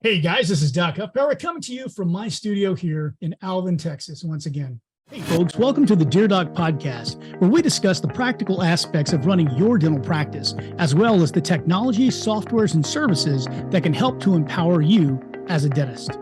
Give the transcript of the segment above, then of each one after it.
Hey guys, this is Doc Huffpower coming to you from my studio here in Alvin, Texas, once again. Hey folks, welcome to the Dear Doc podcast, where we discuss the practical aspects of running your dental practice, as well as the technology, softwares, and services that can help to empower you as a dentist.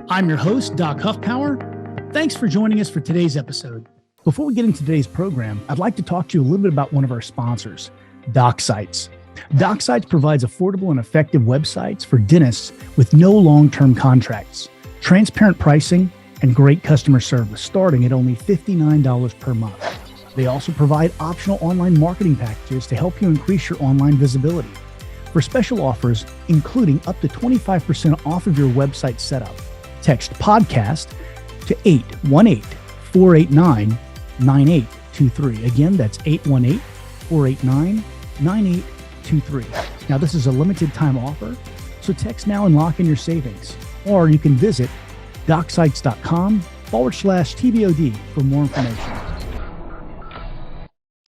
I'm your host, Doc Huffpower. Thanks for joining us for today's episode. Before we get into today's program, I'd like to talk to you a little bit about one of our sponsors, Docsites. Docsites provides affordable and effective websites for dentists with no long-term contracts, transparent pricing, and great customer service starting at only $59 per month. They also provide optional online marketing packages to help you increase your online visibility. For special offers, including up to 25% off of your website setup, text podcast to 818-489-9823. Again, that's 818-489-9823. Now, this is a limited time offer, so text now and lock in your savings. Or you can visit Docsites.com/TBOD for more information.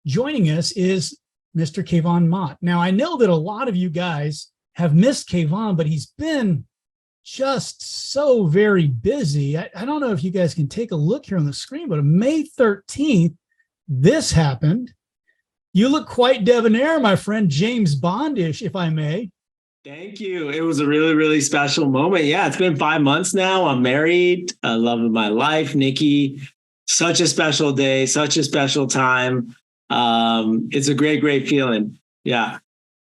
Joining us is Mr. KAYVON Mott. Now, I know that a lot of you guys have missed KAYVON, but he's been just so very busy. I don't know if you guys can take a look here on the screen, but on May 13th, this happened. You look quite debonair, my friend, James Bondish, if I may. Thank you. It was a really, really special moment. Yeah, it's been 5 months now. I'm married, love of my life, Nikki. Such a special day, such a special time. It's a great, great feeling. Yeah.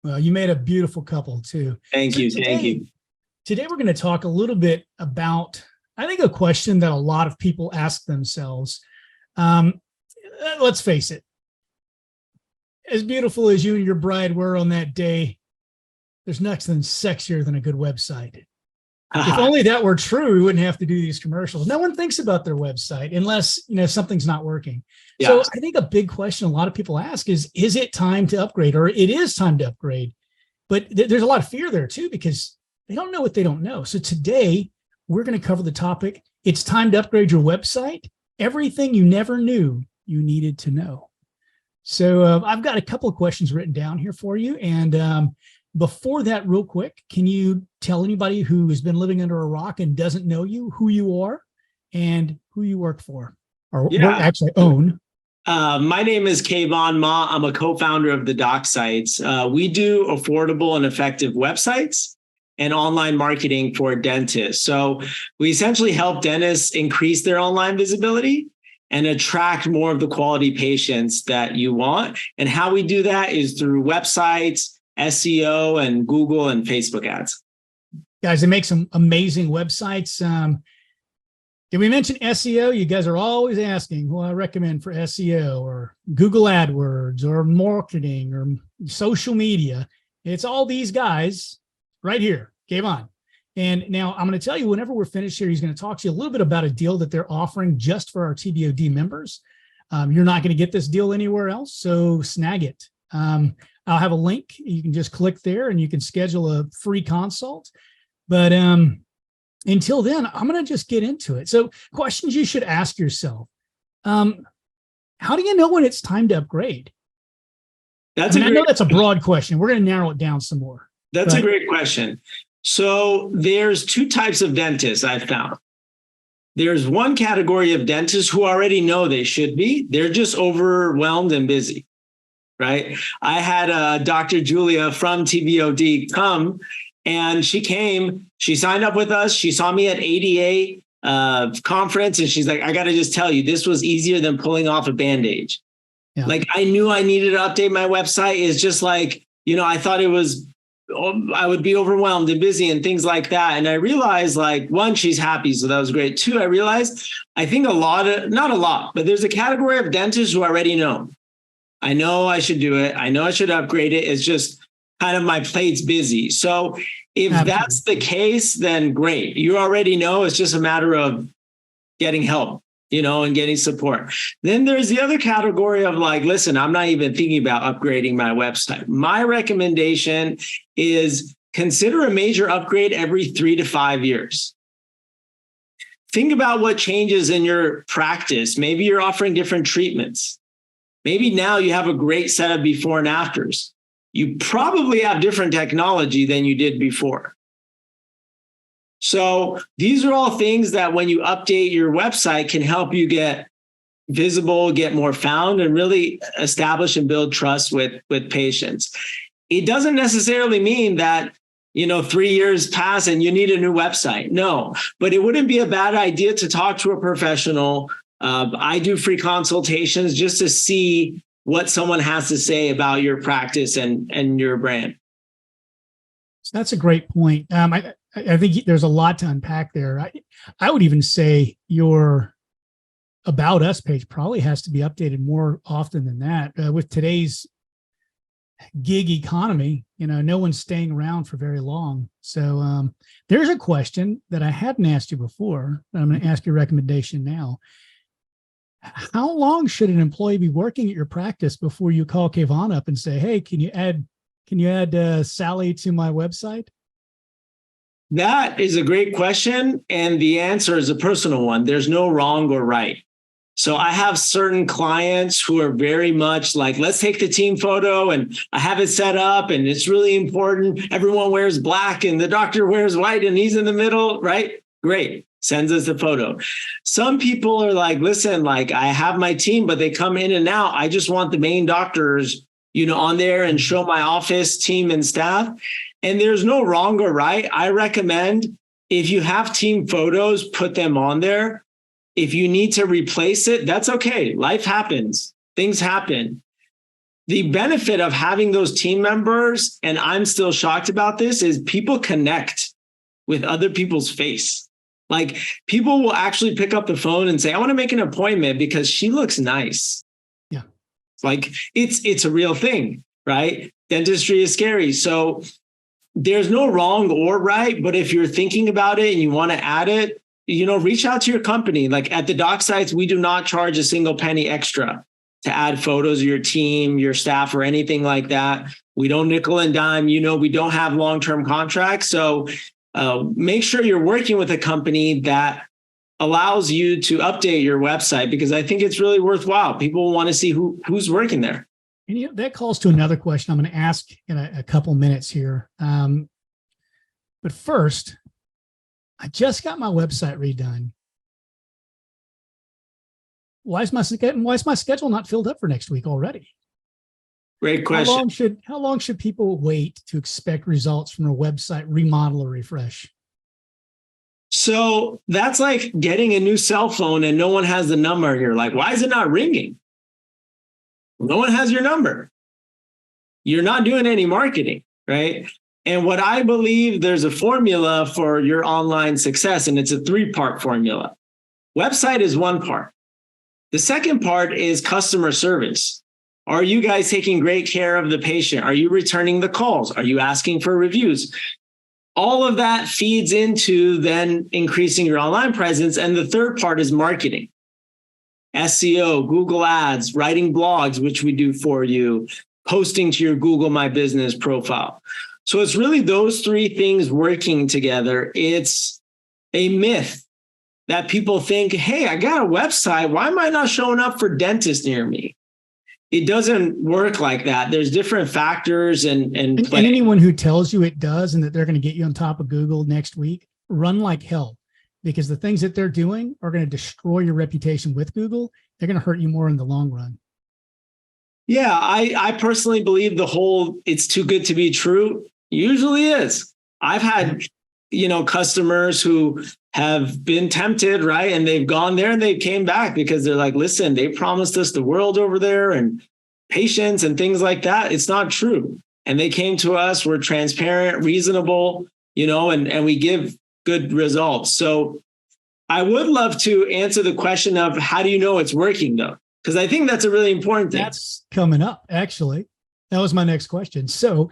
Well, you made a beautiful couple too. Thank you. Thank you. Today, we're going to talk a little bit about, I think, a question that a lot of people ask themselves. Let's face it. As beautiful as you and your bride were on that day, there's nothing sexier than a good website. If only that were true, we wouldn't have to do these commercials. No one thinks about their website unless, something's not working. Yeah. So I think a big question a lot of people ask is it time to upgrade? Or it is time to upgrade. But there's a lot of fear there too, because they don't know what they don't know. So today we're going to cover the topic. It's time to upgrade your website. Everything you never knew you needed to know. So I've got a couple of questions written down here for you. And before that, real quick, can you tell anybody who has been living under a rock and doesn't know you, who you are and who you work for or actually own? My name is KAYVON Mott. I'm a co-founder of the Docsites. We do affordable and effective websites and online marketing for dentists. So we essentially help dentists increase their online visibility and attract more of the quality patients that you want. And how we do that is through websites, SEO, and Google and Facebook ads. Guys, they make some amazing websites. Did we mention SEO? You guys are always asking who I recommend for SEO or Google AdWords or marketing or social media. It's all these guys right here, KAYVON. And now I'm going to tell you, whenever we're finished here, he's going to talk to you a little bit about a deal that they're offering just for our TBOD members. You're not going to get this deal anywhere else, so snag it. I'll have a link. You can just click there and you can schedule a free consult. But until then, I'm going to just get into it. So questions you should ask yourself. How do you know when it's time to upgrade? I know that's a broad question. We're going to narrow it down some more. That's a great question. So there's two types of dentists I've found. There's one category of dentists who already know they should be. They're just overwhelmed and busy, right? I had Dr. Julia from TDDP come, and she came, she signed up with us. She saw me at ADA conference, and she's like, I got to just tell you, this was easier than pulling off a Band-Aid. Yeah. Like, I knew I needed to update my website. It's just like, I thought I would be overwhelmed and busy and things like that. And I realized, like, one, she's happy. So that was great. Two, I realized, I think not a lot, but there's a category of dentists who already know. I know I should do it. I know I should upgrade it. It's just kind of my plate's busy. So if that's the case, then great. You already know. It's just a matter of getting help, and getting support. Then there's the other category of like, listen, I'm not even thinking about upgrading my website. My recommendation is consider a major upgrade every 3 to 5 years. Think about what changes in your practice. Maybe you're offering different treatments. Maybe now you have a great set of before and afters. You probably have different technology than you did before. So these are all things that when you update your website can help you get visible, get more found, and really establish and build trust with patients. It doesn't necessarily mean that 3 years pass and you need a new website. No, but it wouldn't be a bad idea to talk to a professional. I do free consultations just to see what someone has to say about your practice and your brand. So that's a great point. I think there's a lot to unpack there. I would even say your About Us page probably has to be updated more often than that. With today's gig economy, no one's staying around for very long. So there's a question that I hadn't asked you before, but I'm going to ask your recommendation now. How long should an employee be working at your practice before you call KAYVON up and say, hey, can you add Sally to my website? That is a great question. And the answer is a personal one. There's no wrong or right. So I have certain clients who are very much like, let's take the team photo, and I have it set up and it's really important. Everyone wears black and the doctor wears white and he's in the middle, right? Great. Sends us the photo. Some people are like, listen, like I have my team, but they come in and out. I just want the main doctors, on there and show my office team and staff. And there's no wrong or right. I recommend if you have team photos, put them on there. If you need to replace it, that's okay. Life happens. Things happen. The benefit of having those team members, and I'm still shocked about this, is people connect with other people's face. Like people will actually pick up the phone and say, I want to make an appointment because she looks nice. Yeah. Like it's a real thing, right? Dentistry is scary. So there's no wrong or right, but if you're thinking about it and you want to add it, reach out to your company. Like at the Docsites, we do not charge a single penny extra to add photos of your team, your staff, or anything like that. We don't nickel and dime. We don't have long-term contracts. So make sure you're working with a company that allows you to update your website, because I think it's really worthwhile. People want to see who's working there. And that calls to another question I'm going to ask in a couple minutes here. But first, I just got my website redone. Why is my schedule not filled up for next week already? Great question. How long should people wait to expect results from a website remodel or refresh? So that's like getting a new cell phone and no one has the number. You're like, why is it not ringing? No one has your number. You're not doing any marketing, right? And what I believe, there's a formula for your online success, and it's a 3-part formula. Website is one part. The second part is customer service. Are you guys taking great care of the patient? Are you returning the calls? Are you asking for reviews? All of that feeds into then increasing your online presence. And the third part is marketing. SEO, Google Ads, writing blogs, which we do for you, posting to your Google My Business profile. So it's really those 3 things working together. It's a myth that people think, hey, I got a website. Why am I not showing up for dentists near me? It doesn't work like that. There's different factors and anyone who tells you it does and that they're going to get you on top of Google next week, run like hell, because the things that they're doing are going to destroy your reputation with Google. They're going to hurt you more in the long run. Yeah, I personally believe the whole it's too good to be true usually is. I've had, customers who have been tempted, right? And they've gone there and they came back because they're like, listen, they promised us the world over there and patience and things like that. It's not true. And they came to us, we're transparent, reasonable, and we give good results. So I would love to answer the question of how do you know it's working though? Because I think that's a really important thing. That's coming up, actually. That was my next question. So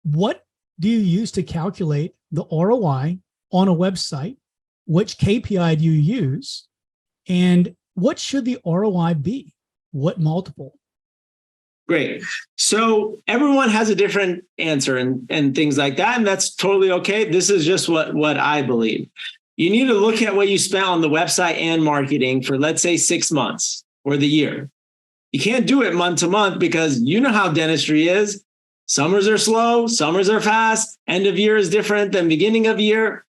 what do you use to calculate the ROI on a website? Which KPI do you use? And what should the ROI be? What multiple? Great. So everyone has a different answer and things like that. And that's totally okay. This is just what I believe. You need to look at what you spent on the website and marketing for, let's say, 6 months or the year. You can't do it month to month because you know how dentistry is. Summers are slow, summers are fast. End of year is different than beginning of year.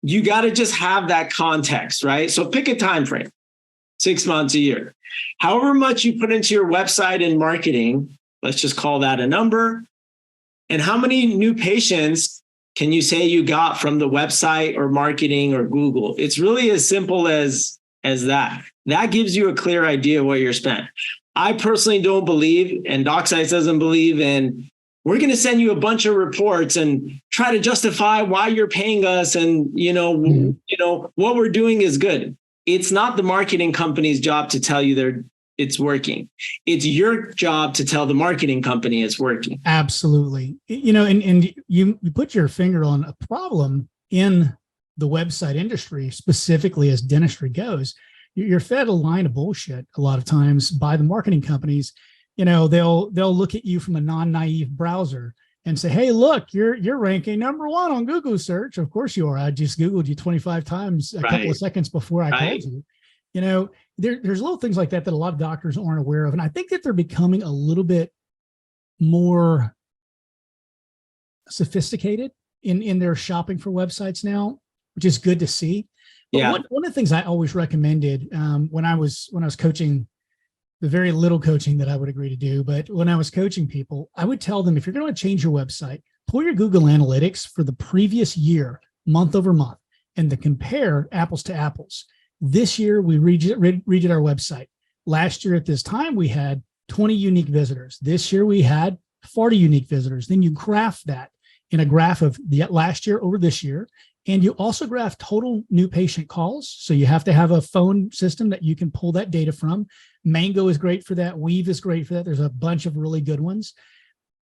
you got to just have that context, right? So pick a time frame, 6 months, a year. However much you put into your website and marketing, let's just call that a number. And how many new patients can you say you got from the website or marketing or Google? It's really as simple as that. That gives you a clear idea of what you're spent. I personally don't believe, and Docsites doesn't believe in, we're going to send you a bunch of reports and try to justify why you're paying us, and what we're doing is good. It's not the marketing company's job to tell you it's working. It's your job to tell the marketing company it's working. Absolutely. And you put your finger on a problem in the website industry, specifically as dentistry goes. You're fed a line of bullshit a lot of times by the marketing companies. They'll look at you from a non-naive browser and say, hey, look, you're ranking number 1 on Google search. Of course you are. I just Googled you 25 times a couple of seconds before I called you. There's little things like that a lot of doctors aren't aware of. And I think that they're becoming a little bit more sophisticated in their shopping for websites now, which is good to see. But one of the things I always recommended when I was coaching, the very little coaching that I would agree to do, but when I was coaching people, I would tell them, if you're going to change your website, pull your Google Analytics for the previous year, month over month, and then compare apples to apples. This year, we redid our website. Last year at this time, we had 20 unique visitors. This year, we had 40 unique visitors. Then you graph that in a graph of the last year over this year. And you also graph total new patient calls. So you have to have a phone system that you can pull that data from. Mango is great for that. Weave is great for that. There's a bunch of really good ones.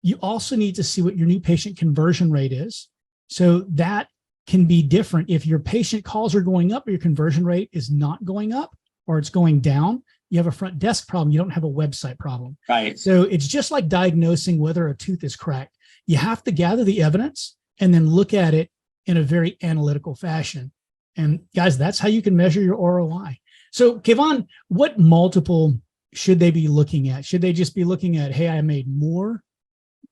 You also need to see what your new patient conversion rate is. So that can be different. If your patient calls are going up, or your conversion rate is not going up, or it's going down, you have a front desk problem. You don't have a website problem. Right. So it's just like diagnosing whether a tooth is cracked. You have to gather the evidence and then look at it in a very analytical fashion. And guys, that's how you can measure your ROI. So KAYVON, what multiple should they be looking at? Should they just be looking at, hey, I made more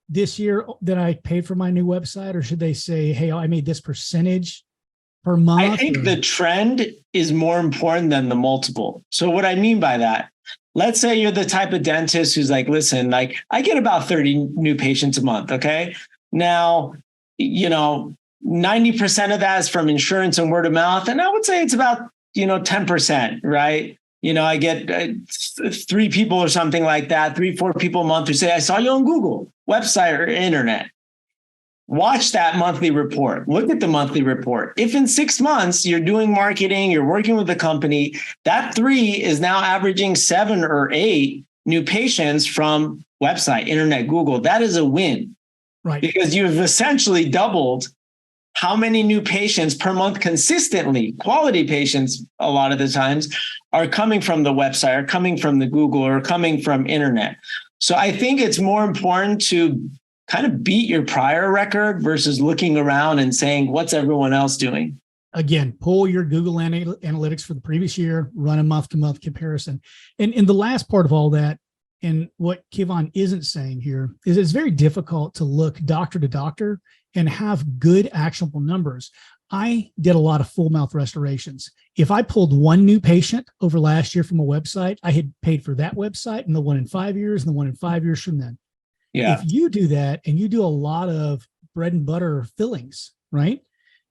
this year than I paid for my new website? Or should they say, hey, I made this percentage per month? I think the trend is more important than the multiple. So what I mean by that, let's say you're the type of dentist who's like, listen, like I get about 30 new patients a month. Okay. Now, 90% of that is from insurance and word of mouth. And I would say it's about, 10%, right? I get 3 people or something like that, 3-4 people a month who say, I saw you on Google, website or internet. Watch that monthly report. Look at the monthly report. If in 6 months you're doing marketing, you're working with the company, that 3 is now averaging 7 or 8 new patients from website, internet, Google. That is a win. Right. Because you've essentially doubled how many new patients per month consistently, quality patients a lot of the times, are coming from the website, or coming from the Google, or coming from internet. So I think it's more important to kind of beat your prior record versus looking around and saying, what's everyone else doing? Again, pull your Google Analytics for the previous year, run a month-to-month comparison. And the last part of all that, and what KAYVON isn't saying here, is it's very difficult to look doctor to doctor and have good actionable numbers. I did a lot of full mouth restorations. If I pulled one new patient over last year from a website, I had paid for that website and the one in 5 years and the one in 5 years from then. Yeah. If you do that and you do a lot of bread and butter fillings, right,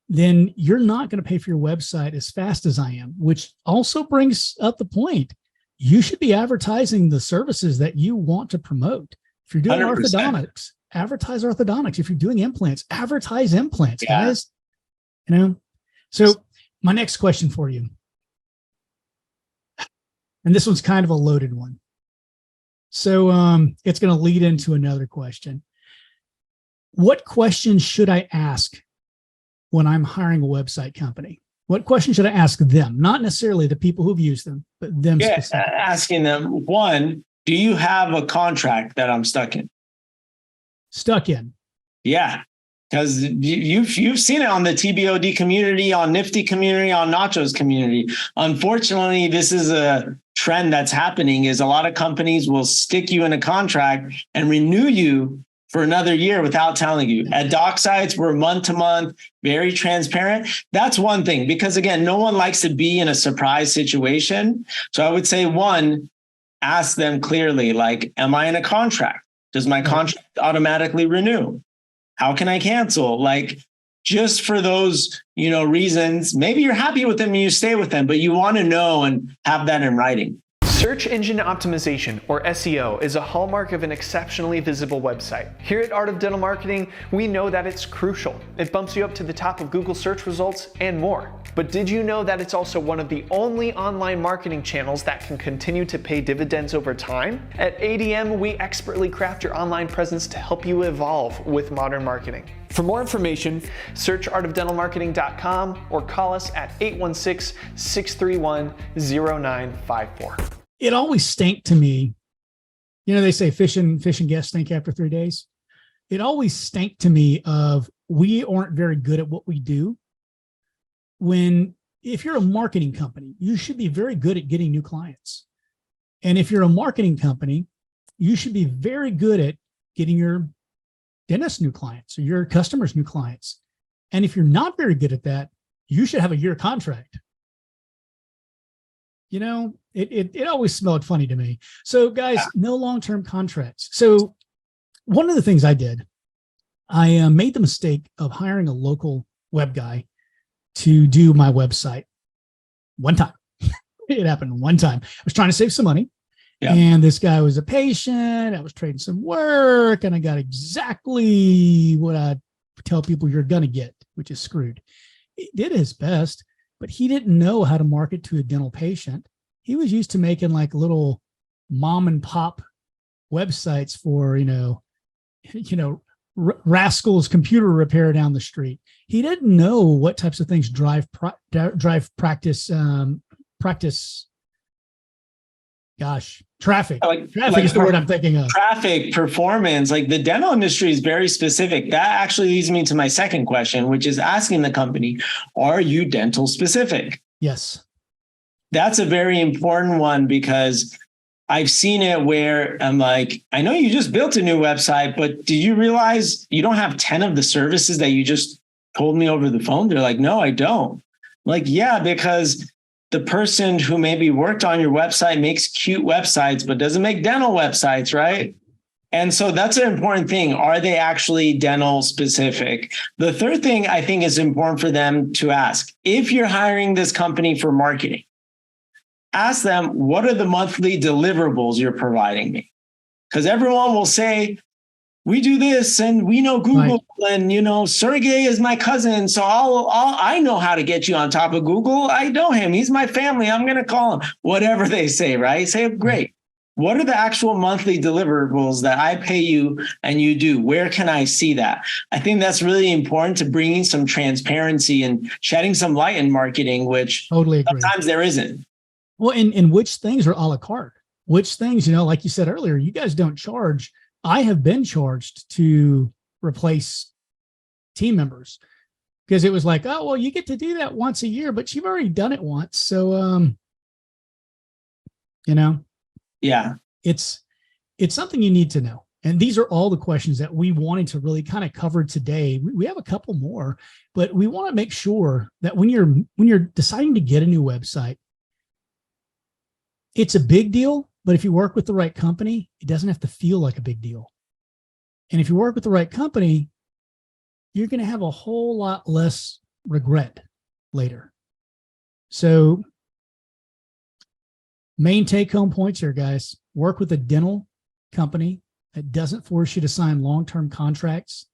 then you're not going to pay for your website as fast as I am, which also brings up the point. You should be advertising the services that you want to promote. If you're doing 100%. orthodontics, advertise orthodontics. If you're doing implants, advertise implants, guys. So my next question for you, and this one's kind of a loaded one. So it's going to lead into another question. What questions should I ask when I'm hiring a website company? What questions should I ask them? Not necessarily the people who've used them, but them specifically. Asking them, one, do you have a contract that I'm stuck in? Stuck in. Yeah, because you've seen it on the TBOD community, on Nifty community, on Nachos community. Unfortunately, this is a trend that's happening, is a lot of companies will stick you in a contract and renew you for another year without telling you. At Docsites, we're month to month, very transparent. That's one thing, because again, no one likes to be in a surprise situation. So I would say, one, ask them clearly, like, am I in a contract? Does my contract automatically renew? How can I cancel? Like, just for those, reasons, maybe you're happy with them and you stay with them, but you want to know and have that in writing. Search engine optimization, or SEO, is a hallmark of an exceptionally visible website. Here at Art of Dental Marketing, we know that it's crucial. It bumps you up to the top of Google search results and more. But did you know that it's also one of the only online marketing channels that can continue to pay dividends over time? At ADM, we expertly craft your online presence to help you evolve with modern marketing. For more information, search artofdentalmarketing.com or call us at 816-631-0954. It always stank to me. They say fish and guests stink after 3 days. It always stank to me of we aren't very good at what we do. If you're a marketing company, you should be very good at getting new clients. And if you're a marketing company, you should be very good at getting your dentist new clients or your customers new clients. And if you're not very good at that, you should have a year contract. It always smelled funny to me. So guys, no long-term contracts. So one of the things I did, I made the mistake of hiring a local web guy to do my website one time. It happened one time. I was trying to save some money. Yeah. And this guy was a patient. I was trading some work and I got exactly what I tell people you're going to get, which is screwed. He did his best, but he didn't know how to market to a dental patient. He was used to making like little mom and pop websites for, Rascal's computer repair down the street. He didn't know what types of things drive practice. Traffic. Traffic is the word I'm thinking of. Traffic, performance, like the dental industry is very specific. That actually leads me to my second question, which is asking the company, are you dental specific? Yes. That's a very important one because I've seen it where I'm like, I know you just built a new website, but do you realize you don't have 10 of the services that you just told me over the phone? They're like, no, I don't. I'm like, yeah, because the person who maybe worked on your website makes cute websites, but doesn't make dental websites, right? And so that's an important thing. Are they actually dental specific? The third thing I think is important for them to ask, if you're hiring this company for marketing, ask them, what are the monthly deliverables you're providing me? Because everyone will say, we do this and we know Google, right, and Sergey is my cousin, so I know how to get you on top of Google. I know him. He's my family. I'm going to call him. Whatever they say, right? Say, great. What are the actual monthly deliverables that I pay you and you do? Where can I see that? I think that's really important to bringing some transparency and shedding some light in marketing, which totally agree. Sometimes there isn't. Well, and which things are a la carte? Which things, like you said earlier, you guys don't charge. I have been charged to replace team members because it was like, oh, well, you get to do that once a year, but you've already done it once. So, yeah, it's something you need to know. And these are all the questions that we wanted to really kind of cover today. We have a couple more, but we want to make sure that when you're deciding to get a new website, it's a big deal. But if you work with the right company, it doesn't have to feel like a big deal. And if you work with the right company, you're going to have a whole lot less regret later. So main take-home points here, guys. Work with a dental company that doesn't force you to sign long-term contracts.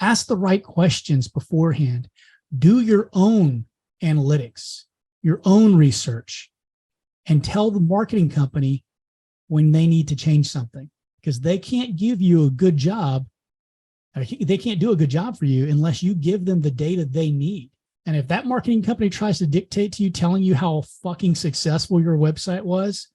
Ask the right questions beforehand. Do your own analytics, your own research, and tell the marketing company when they need to change something, because they can't give you a good job. They can't do a good job for you unless you give them the data they need. And if that marketing company tries to dictate to you, telling you how fucking successful your website was,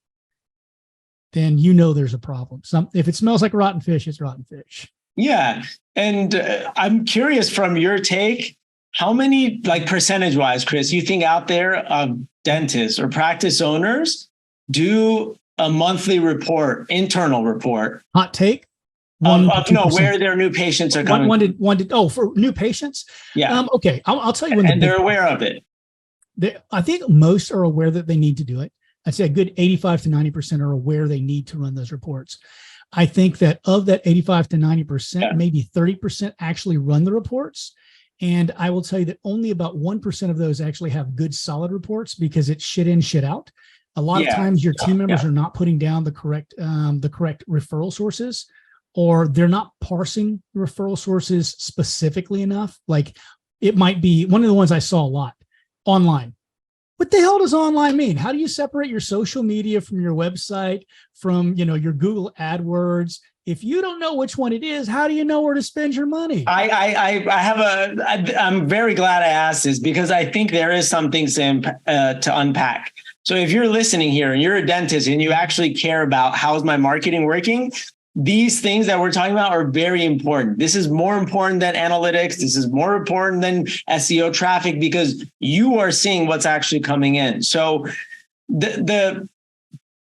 then there's a problem. If it smells like rotten fish, it's rotten fish. Yeah. And I'm curious from your take, how many, like percentage wise, Chris, you think out there of dentists or practice owners do a monthly report, internal report? Hot take, Where their new patients are coming. For new patients. Yeah. Okay. I'll tell you when. And they're aware of it. I think most are aware that they need to do it. I'd say a good 85 to 90% are aware they need to run those reports. I think that of that 85 to 90%, maybe 30% actually run the reports. And I will tell you that only about 1% of those actually have good, solid reports because it's shit in, shit out. A lot of times your team members are not putting down the correct referral sources, or they're not parsing referral sources specifically enough. Like it might be one of the ones I saw a lot, online. What the hell does online mean? How do you separate your social media from your website, from, your Google AdWords? If you don't know which one it is, how do you know where to spend your money? I'm very glad I asked this because I think there is something to unpack. So if you're listening here and you're a dentist and you actually care about how's my marketing working, these things that we're talking about are very important. This is more important than analytics. This is more important than SEO traffic because you are seeing what's actually coming in. So the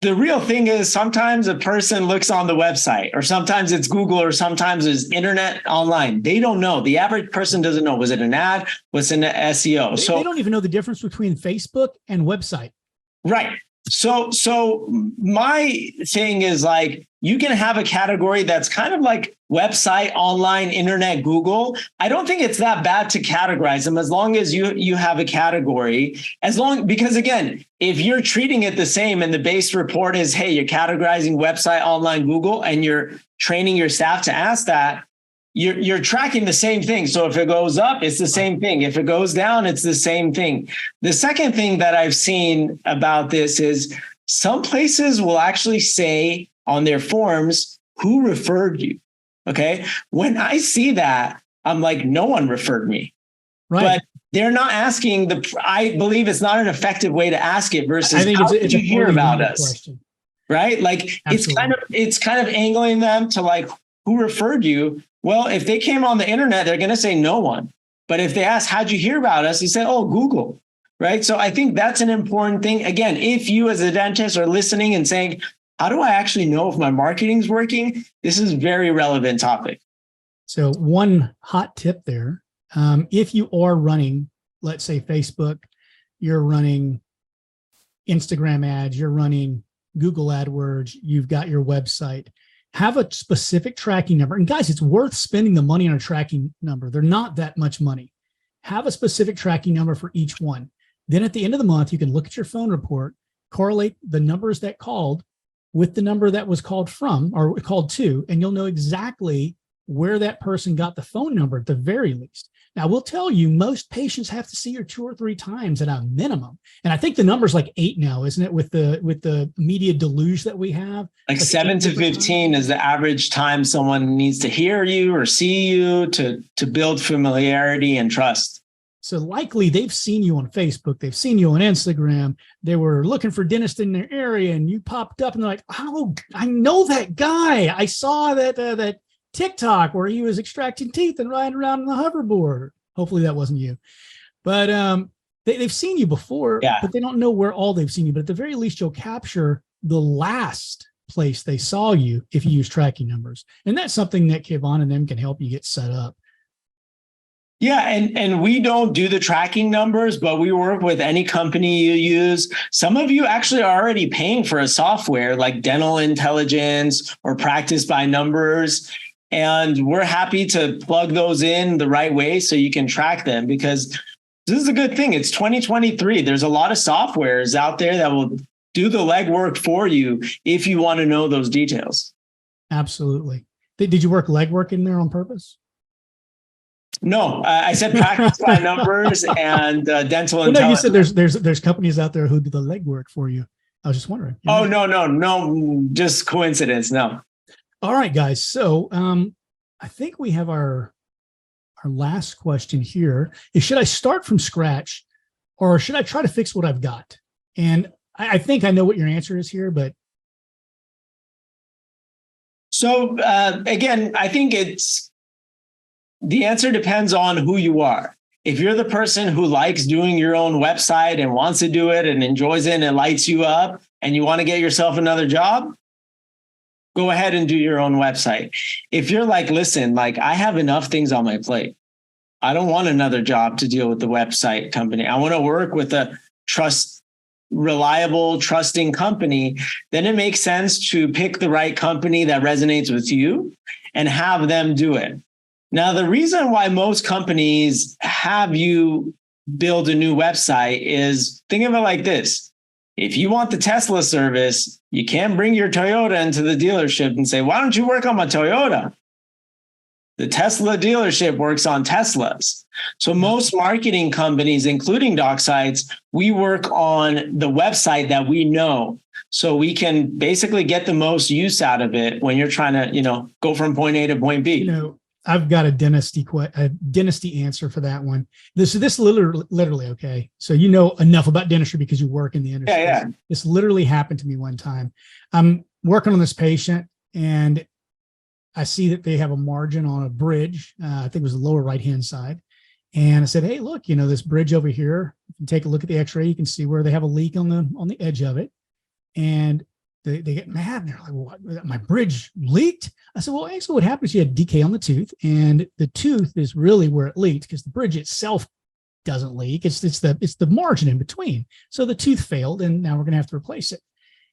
real thing is sometimes a person looks on the website, or sometimes it's Google, or sometimes it's internet online. They don't know. The average person doesn't know. Was it an ad? Was it an SEO? They don't even know the difference between Facebook and website. Right. So my thing is like, you can have a category that's kind of like website, online, internet, Google. I don't think it's that bad to categorize them as long as you have a category, because again, if you're treating it the same and the base report is, hey, you're categorizing website, online, Google, and you're training your staff to ask that, you're tracking the same thing. So if it goes up, it's the same thing. If it goes down, it's the same thing. The second thing that I've seen about this is some places will actually say on their forms, who referred you? Okay. When I see that, I'm like, no one referred me. Right. But they're not asking I believe it's not an effective way to ask it versus I think how did you hear about us? Question. Right. Like it's kind of angling them to like, who referred you? Well, if they came on the internet, they're going to say no one. But if they ask, how'd you hear about us? You say, oh, Google. Right. So I think that's an important thing. Again, if you as a dentist are listening and saying, how do I actually know if my marketing's working? This is a very relevant topic. So one hot tip there, if you are running, let's say Facebook, you're running Instagram ads, you're running Google AdWords, you've got your website, have a specific tracking number. And guys, it's worth spending the money on a tracking number. They're not that much money. Have a specific tracking number for each one. Then at the end of the month, you can look at your phone report, correlate the numbers that called with the number that was called from or called to, and you'll know exactly where that person got the phone number at the very least. Now, we'll tell you, most patients have to see you 2 or 3 times at a minimum. And I think the number's like 8 now, isn't it? With the media deluge that we have. Like 7 to 15 is the average time someone needs to hear you or see you to build familiarity and trust. So likely they've seen you on Facebook, they've seen you on Instagram, they were looking for dentists in their area and you popped up and they're like, oh, I know that guy. I saw that TikTok where he was extracting teeth and riding around on the hoverboard. Hopefully that wasn't you. But they've seen you before, but they don't know where all they've seen you. But at the very least, you'll capture the last place they saw you if you use tracking numbers. And that's something that KAYVON and them can help you get set up. Yeah, and we don't do the tracking numbers, but we work with any company you use. Some of you actually are already paying for a software like Dental Intelligence or Practice by Numbers. And we're happy to plug those in the right way so you can track them, because this is a good thing. It's 2023. There's a lot of softwares out there that will do the legwork for you if you want to know those details. Absolutely. Did you work legwork in there on purpose? No, I said Practice by Numbers and Dental Intelligence. No, you said there's companies out there who do the legwork for you. I was just wondering. Oh, no, just coincidence. No. All right, guys. So I think we have our last question here is, should I start from scratch or should I try to fix what I've got? And I think I know what your answer is here, but. So again, I think the answer depends on who you are. If you're the person who likes doing your own website and wants to do it and enjoys it and it lights you up and you want to get yourself another job, go ahead and do your own website. If you're like, listen, like I have enough things on my plate. I don't want another job to deal with the website company. I want to work with a reliable, trusting company. Then it makes sense to pick the right company that resonates with you and have them do it. Now, the reason why most companies have you build a new website is, think of it like this. If you want the Tesla service, you can't bring your Toyota into the dealership and say, why don't you work on my Toyota? The Tesla dealership works on Teslas. So most marketing companies, including Docsites, we work on the website that we know. So we can basically get the most use out of it when you're trying to, go from point A to point B. I've got a dentistry answer for that one. This literally, okay. So you know enough about dentistry because you work in the industry. Yeah. This literally happened to me one time. I'm working on this patient and I see that they have a margin on a bridge. I think it was the lower right-hand side. And I said, hey, look, this bridge over here, if you take a look at the x-ray, you can see where they have a leak on the edge of it. And they get mad and they're like, well, my bridge leaked. I said, well, actually what happens, you had decay on the tooth, and the tooth is really where it leaked because the bridge itself doesn't leak. It's the margin in between. So the tooth failed and now we're going to have to replace it.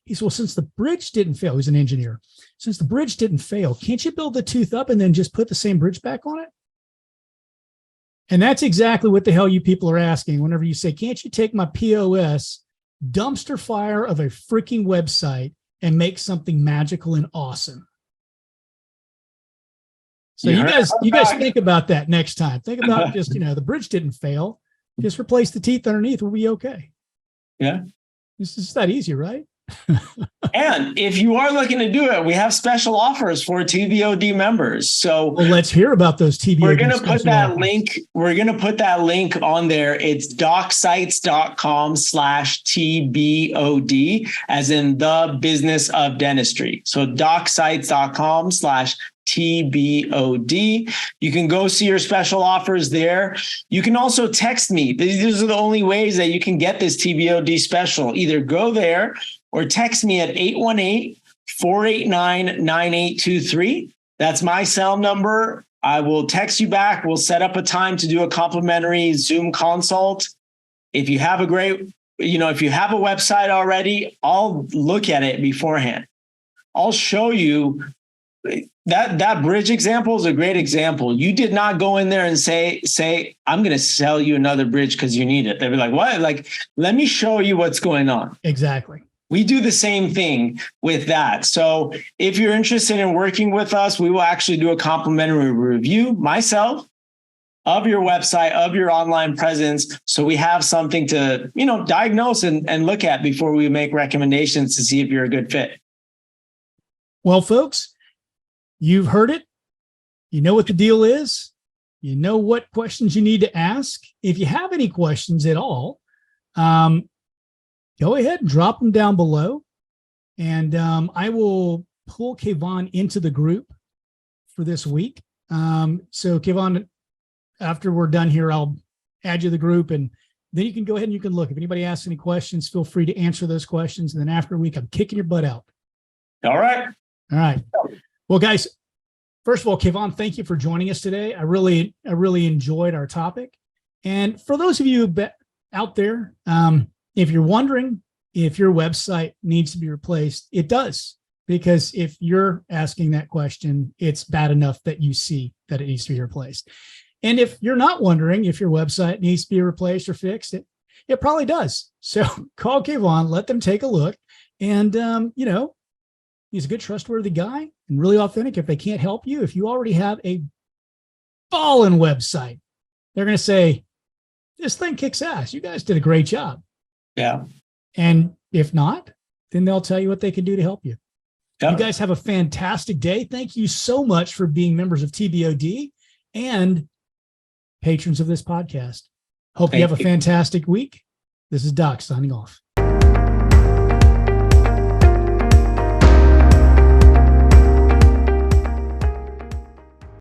He said, well, since the bridge didn't fail, he's an engineer. Since the bridge didn't fail, can't you build the tooth up and then just put the same bridge back on it? And that's exactly what the hell you people are asking whenever you say, can't you take my POS dumpster fire of a freaking website and make something magical and awesome? So you guys think about that next time. Think about just, the bridge didn't fail. Just replace the teeth underneath. We'll be okay. Yeah. This is that easy, right? And if you are looking to do it, we have special offers for TVOD members. So let's hear about those TVOD. We're going to put that link. We're going to put that link on there. It's Docsites.com/TBOD, as in the business of dentistry. So Docsites.com/TBOD. You can go see your special offers there. You can also text me. These are the only ways that you can get this TBOD special. Either go there or text me at 818-489-9823. That's my cell number. I will text you back. We'll set up a time to do a complimentary Zoom consult. If you have a website already, I'll look at it beforehand. I'll show you. That bridge example is a great example. You did not go in there and say, I'm going to sell you another bridge because you need it. They'd be like, what? Like, let me show you what's going on. Exactly. We do the same thing with that. So if you're interested in working with us, we will actually do a complimentary review myself of your website, of your online presence. So we have something to, diagnose and look at before we make recommendations to see if you're a good fit. Well, folks, you've heard it. You know what the deal is. You know what questions you need to ask. If you have any questions at all, go ahead and drop them down below. And I will pull KAYVON into the group for this week. So KAYVON, after we're done here, I'll add you to the group, and then you can go ahead and you can look. If anybody asks any questions, feel free to answer those questions. And then after a week, I'm kicking your butt out. All right. All right. Well, guys, first of all, KAYVON, thank you for joining us today. I really enjoyed our topic. And for those of you out there, if you're wondering if your website needs to be replaced, it does. Because if you're asking that question, it's bad enough that you see that it needs to be replaced. And if you're not wondering if your website needs to be replaced or fixed, it probably does. So call KAYVON, let them take a look. And, he's a good, trustworthy guy and really authentic. If they can't help you, if you already have a ballin' website, they're going to say, this thing kicks ass. You guys did a great job. Yeah. And if not, then they'll tell you what they can do to help you. Yeah. You guys have a fantastic day. Thank you so much for being members of TBOD and patrons of this podcast. Hope you have a fantastic week. This is Doc signing off.